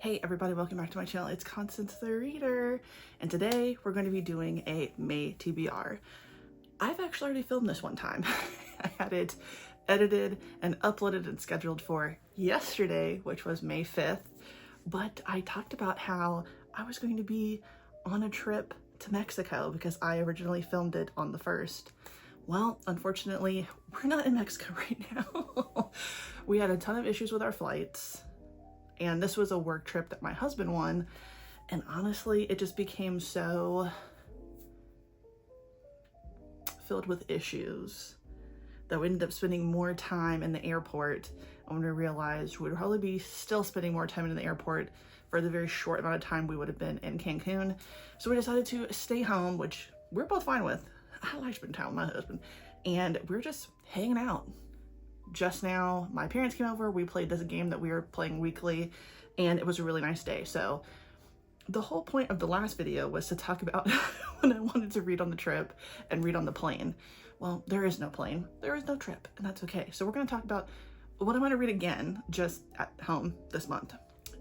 Hey everybody, welcome back to my channel. It's Constance the Reader, and today we're going to be doing a May TBR. I've actually already filmed this one time. I had it edited and uploaded and scheduled for yesterday, which was May 5th, but I talked about how I was going to be on a trip to Mexico because I originally filmed it on the 1st. Well, unfortunately, we're not in Mexico right now. We had a ton of issues with our flights. And this was a work trip that my husband won. And honestly, it just became so filled with issues that we ended up spending more time in the airport. And when we realized we'd probably be still spending more time in the airport for the very short amount of time we would have been in Cancun. So we decided to stay home, which we're both fine with. I like spending time with my husband. And we're just hanging out. Just now, my parents came over, we played this game that we were playing weekly, and it was a really nice day. So the whole point of the last video was to talk about when I wanted to read on the trip and read on the plane. Well, there is no plane, there is no trip, and that's okay. So we're gonna talk about what I'm gonna read again just at home this month,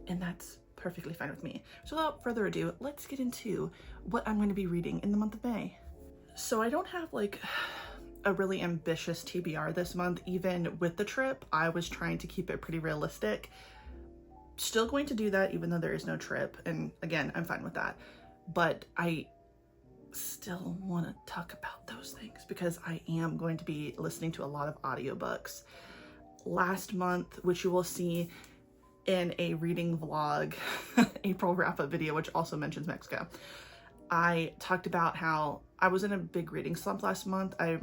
and that's perfectly fine with me. So without further ado, let's get into what I'm gonna be reading in the month of May. So I don't have like a really ambitious TBR this month. Even with the trip, I was trying to keep it pretty realistic. Still going to do that even though there is no trip, and again, I'm fine with that, but I still want to talk about those things because I am going to be listening to a lot of audiobooks. Last month, which you will see in a reading vlog April wrap-up video, which also mentions Mexico, I talked about how I was in a big reading slump last month. I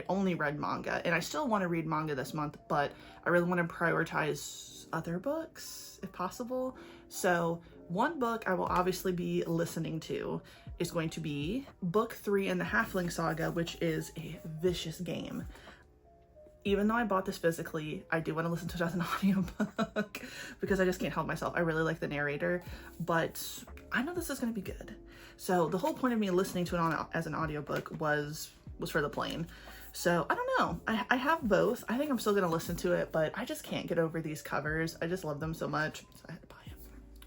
only read manga, and I still want to read manga this month, but I really want to prioritize other books if possible. So one book I will obviously be listening to is going to be book 3 in the Halfling Saga, which is a vicious game. Even though I bought this physically, I do want to listen to it as an audiobook because I just can't help myself. I really like the narrator, but I know this is going to be good. So the whole point of me listening to it as an audiobook was for the plane. So I don't know. I have both. I think I'm still going to listen to it, but I just can't get over these covers. I just love them so much. So I had to buy it.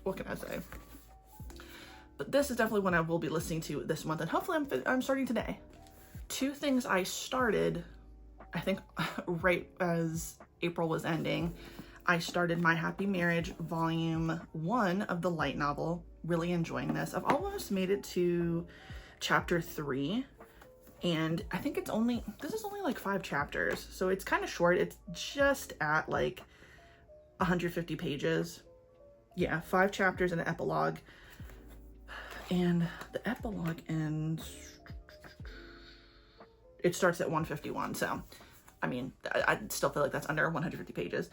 What can I say? But this is definitely one I will be listening to this month, and hopefully I'm starting today. 2 things I started, I think right as April was ending. I started My Happy Marriage Volume 1 of the light novel. Really enjoying this. I've almost made it to chapter 3, and I think this is only like 5 chapters, so it's kind of short. It's just at like 150 pages. Yeah, 5 chapters and an epilogue. And the epilogue ends, it starts at 151, so I mean, I still feel like that's under 150 pages.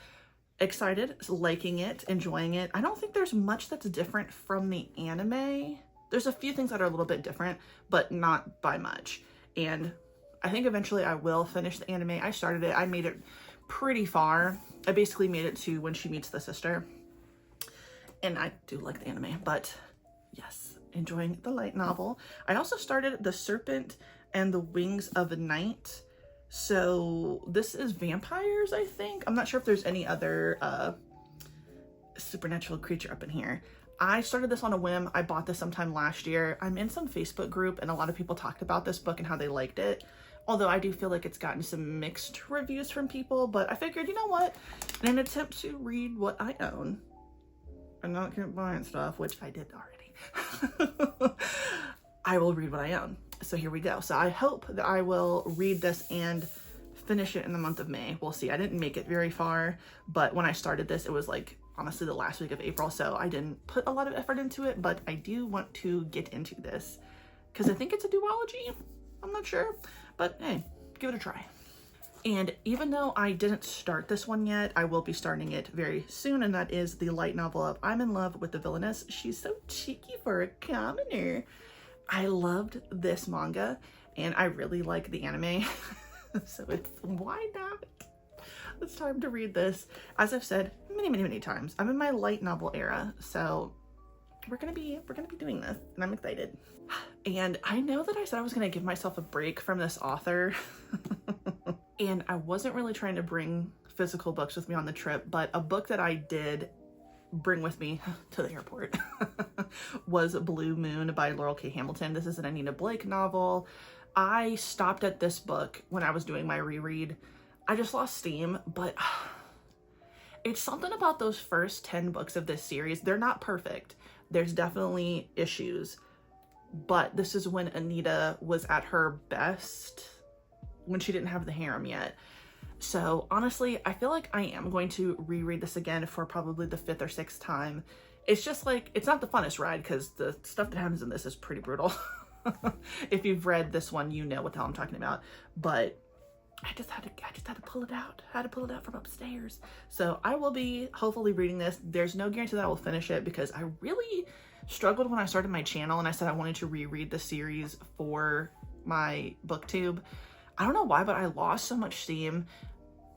Excited, liking it, enjoying it. I don't think there's much that's different from the anime. There's a few things that are a little bit different, but not by much. And I think eventually I will finish the anime. I started it, I made it pretty far. I basically made it to when she meets the sister. And I do like the anime, but yes, enjoying the light novel. I also started The Serpent and the Wings of the Night. So this is vampires, I think. I'm not sure if there's any other supernatural creature up in here. I started this on a whim. I bought this sometime last year. I'm in some Facebook group, and a lot of people talked about this book and how they liked it. Although I do feel like it's gotten some mixed reviews from people, but I figured, you know what? In an attempt to read what I own and not keep buying stuff, which I did already, I will read what I own. So here we go. So I hope that I will read this and finish it in the month of May. We'll see. I didn't make it very far, but when I started this, it was like honestly the last week of April, so I didn't put a lot of effort into it, but I do want to get into this because I think it's a duology. I'm not sure, but hey, give it a try. And even though I didn't start this one yet, I will be starting it very soon, and that is the light novel of I'm in Love with the Villainess. She's so cheeky for a commoner. I loved this manga, and I really like the anime, so why not? It's time to read this. As I've said many times, I'm in my light novel era, so we're gonna be doing this, and I'm excited. And I know that I said I was gonna give myself a break from this author, and I wasn't really trying to bring physical books with me on the trip, but a book that I did bring with me to the airport was Blue Moon by Laurel K. Hamilton. This is an Anita Blake novel. I stopped at this book when I was doing my reread. I just lost steam, but it's something about those first 10 books of this series. They're not perfect. There's definitely issues, but this is when Anita was at her best, when she didn't have the harem yet. So honestly, I feel like I am going to reread this again for probably the 5th or 6th time. It's just like, it's not the funnest ride because the stuff that happens in this is pretty brutal. If you've read this one, you know what the hell I'm talking about. But I just had to pull it out. I had to pull it out from upstairs. So I will be hopefully reading this. There's no guarantee that I will finish it because I really struggled when I started my channel and I said I wanted to reread the series for my booktube. I don't know why, but I lost so much steam.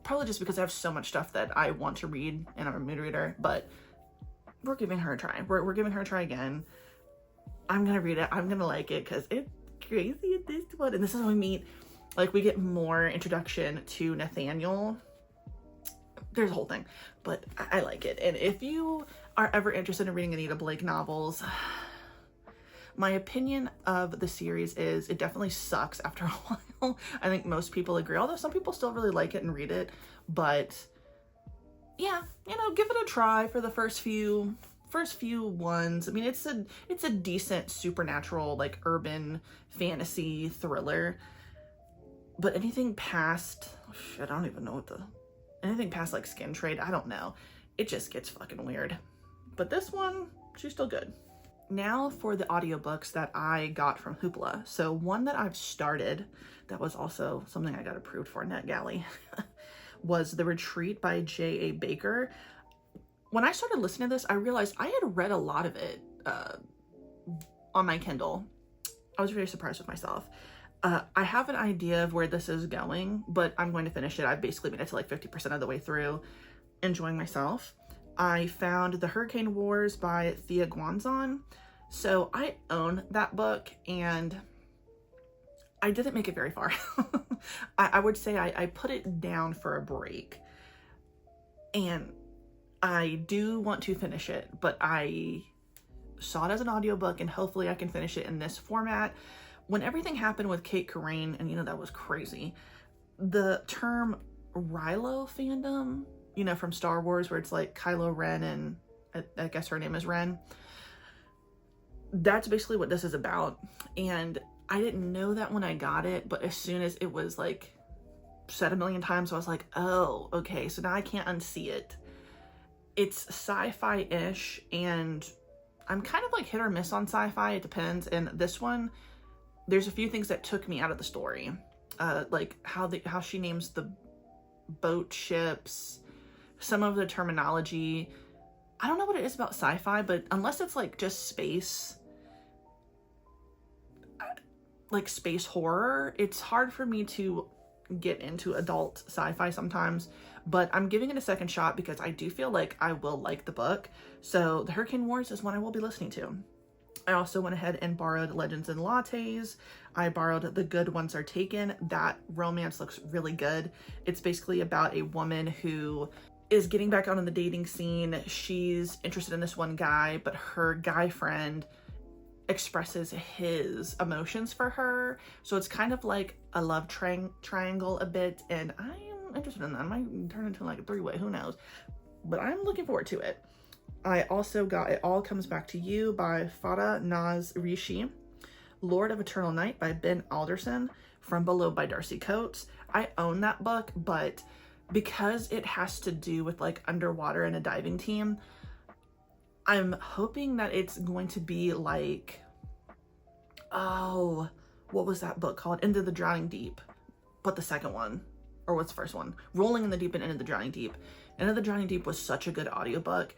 Probably just because I have so much stuff that I want to read and I'm a mood reader, but we're giving her a try. We're giving her a try again. I'm gonna read it. I'm gonna like it because it's crazy at this one. And this is when we meet, like, we get more introduction to Nathaniel. There's a whole thing, but I like it. And if you are ever interested in reading Anita Blake novels, my opinion of the series is it definitely sucks after a while. I think most people agree, although some people still really like it and read it. But yeah, you know, give it a try for the first few ones. I mean, it's a decent supernatural, like, urban fantasy thriller. But anything past, shit, I don't even know anything past like Skin Trade, I don't know. It just gets fucking weird. But this one, she's still good. Now for the audiobooks that I got from Hoopla. So one that I've started, that was also something I got approved for NetGalley, was The Retreat by J.A. Baker. When I started listening to this, I realized I had read a lot of it on my Kindle. I was very surprised with myself. I have an idea of where this is going, but I'm going to finish it. I've basically made it to like 50% of the way through, enjoying myself. I found The Hurricane Wars by Thea Guanzon. So I own that book and I didn't make it very far. I would say I put it down for a break and I do want to finish it, but I saw it as an audiobook and hopefully I can finish it in this format. When everything happened with Kate Corain, and you know, that was crazy, the term Rilo fandom, you know, from Star Wars, where it's like Kylo Ren and I guess her name is Ren. That's basically what this is about. And I didn't know that when I got it, but as soon as it was like said a million times, I was like, oh, okay, so now I can't unsee it. It's sci-fi-ish, and I'm kind of like hit or miss on sci-fi, it depends. And this one, there's a few things that took me out of the story. Like how she names the boat ships, some of the terminology. I don't know what it is about sci-fi, but unless it's like just space, like space horror, it's hard for me to get into adult sci-fi sometimes. But I'm giving it a second shot because I do feel like I will like the book. So The Hurricane Wars is one I will be listening to. I also went ahead and borrowed Legends and Lattes. I borrowed The Good Ones Are Taken. That romance looks really good. It's basically about a woman who is getting back out on the dating scene. She's interested in this one guy, but her guy friend expresses his emotions for her. So it's kind of like a love triangle a bit, and I am interested in that. It might turn into like a three-way, who knows? But I'm looking forward to it. I also got It All Comes Back to You by Farah Naz Rishi, Lord of Eternal Night by Ben Alderson, From Below by Darcy Coates. I own that book, but because it has to do with like underwater and a diving team, I'm hoping that it's going to be like, oh, what was that book called? Into the Drowning Deep, but the second one, or what's the first one? Rolling in the Deep and Into the Drowning Deep. Into the Drowning Deep was such a good audiobook,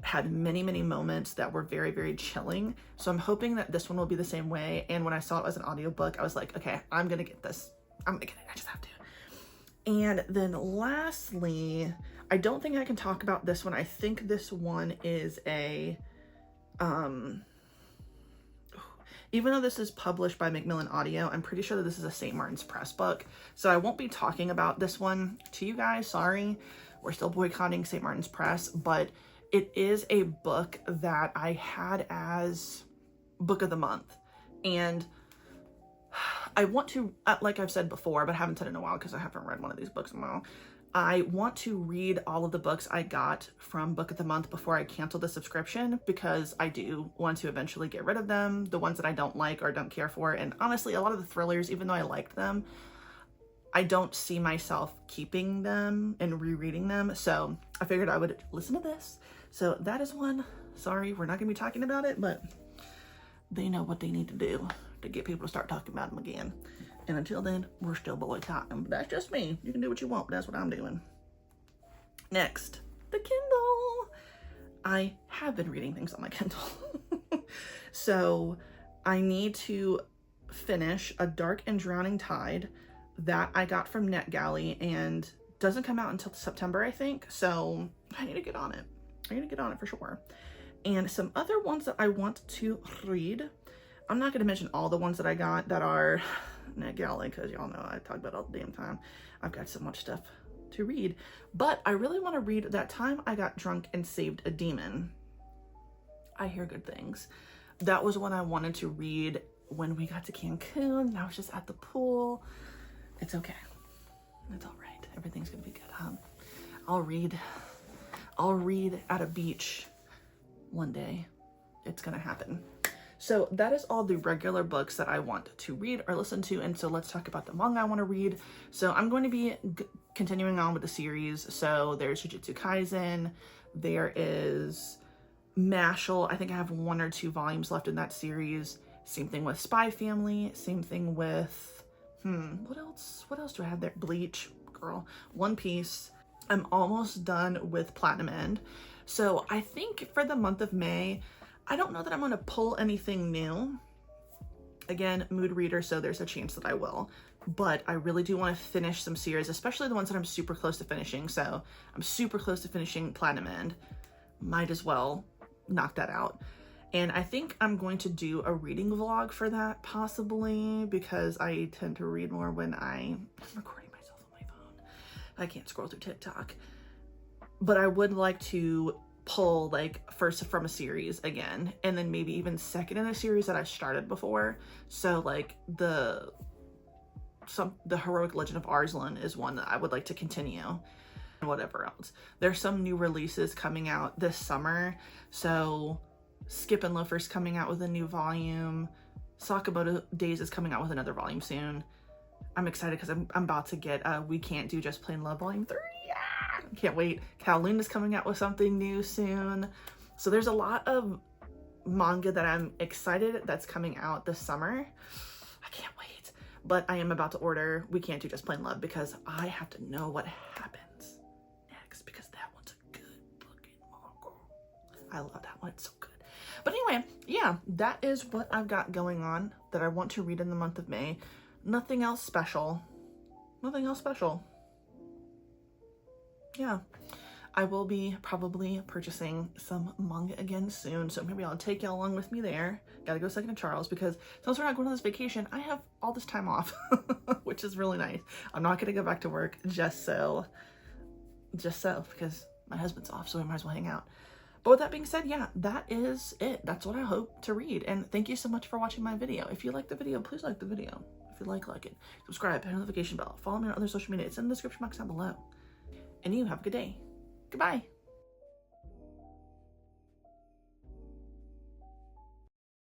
had many, many moments that were very, very chilling. So I'm hoping that this one will be the same way. And when I saw it as an audiobook, I was like, okay, I'm gonna get this. I'm gonna get it, I just have to. And then lastly, I don't think I can talk about this one. I think this one is a, even though this is published by Macmillan Audio, I'm pretty sure that this is a St. Martin's Press book. So I won't be talking about this one to you guys, sorry. We're still boycotting St. Martin's Press, but it is a book that I had as book of the month. And I want to, like I've said before, but I haven't said it in a while because I haven't read one of these books in a while. I want to read all of the books I got from Book of the Month before I cancel the subscription, because I do want to eventually get rid of them, the ones that I don't like or don't care for. And honestly, a lot of the thrillers, even though I liked them, I don't see myself keeping them and rereading them. So I figured I would listen to this. So that is one. Sorry, we're not going to be talking about it, but they know what they need to do to get people to start talking about them again. And until then, we're still boycotting. But that's just me. You can do what you want, but that's what I'm doing. Next, the Kindle. I have been reading things on my Kindle. So I need to finish A Dark and Drowning Tide that I got from NetGalley, and doesn't come out until September, I think. So I need to get on it. I need to get on it for sure. And some other ones that I want to read. I'm not going to mention all the ones that I got that are NetGalley, because y'all know I talk about it all the damn time. I've got so much stuff to read. But I really want to read That Time I Got Drunk and Saved a Demon. I hear good things. That was one I wanted to read when we got to Cancun. I was just at the pool. It's okay. It's all right. Everything's going to be good, huh? I'll read at a beach one day. It's going to happen. So that is all the regular books that I want to read or listen to. And so let's talk about the manga I want to read. So I'm going to be continuing on with the series. So there's Jujutsu Kaisen. There is Mashal. I think I have 1 or 2 volumes left in that series. Same thing with Spy Family. Same thing with, what else do I have there? Bleach, girl. One Piece. I'm almost done with Platinum End. So I think for the month of May, I don't know that I'm going to pull anything new. Again, mood reader, so there's a chance that I will. But I really do want to finish some series, especially the ones that I'm super close to finishing. So I'm super close to finishing Platinum End. Might as well knock that out. And I think I'm going to do a reading vlog for that, possibly, because I tend to read more when I'm recording myself on my phone. I can't scroll through TikTok. But I would like to pull like first from a series again, and then maybe even second in a series that I started before. So like the Heroic Legend of Arslan is one that I would like to continue, and whatever else. There's some new releases coming out this summer. So Skip and Loafer's coming out with a new volume. Sakamoto Days is coming out with another volume soon. I'm excited because I'm about to get We Can't Do Just Plain Love Volume 3. Can't wait. Kowloon is coming out with something new soon. So there's a lot of manga that I'm excited that's coming out this summer. I can't wait. But I am about to order We Can't Do Just Plain Love because I have to know what happens next, because that one's a good fucking manga. I love that one. It's so good. But anyway, yeah, that is what I've got going on that I want to read in the month of May. Nothing else special. Nothing else special. Yeah, I will be probably purchasing some manga again soon, so maybe I'll take y'all along with me there. Gotta go second to Charles, because since we're not going on this vacation, I have all this time off, which is really nice. I'm not gonna go back to work just so, because my husband's off, so we might as well hang out. But with that being said, yeah, that is it. That's what I hope to read, and thank you so much for watching my video. If you like the video, please like the video. If you like it, subscribe, hit the notification bell, follow me on other social media. It's in the description box down below. And you have a good day. Goodbye.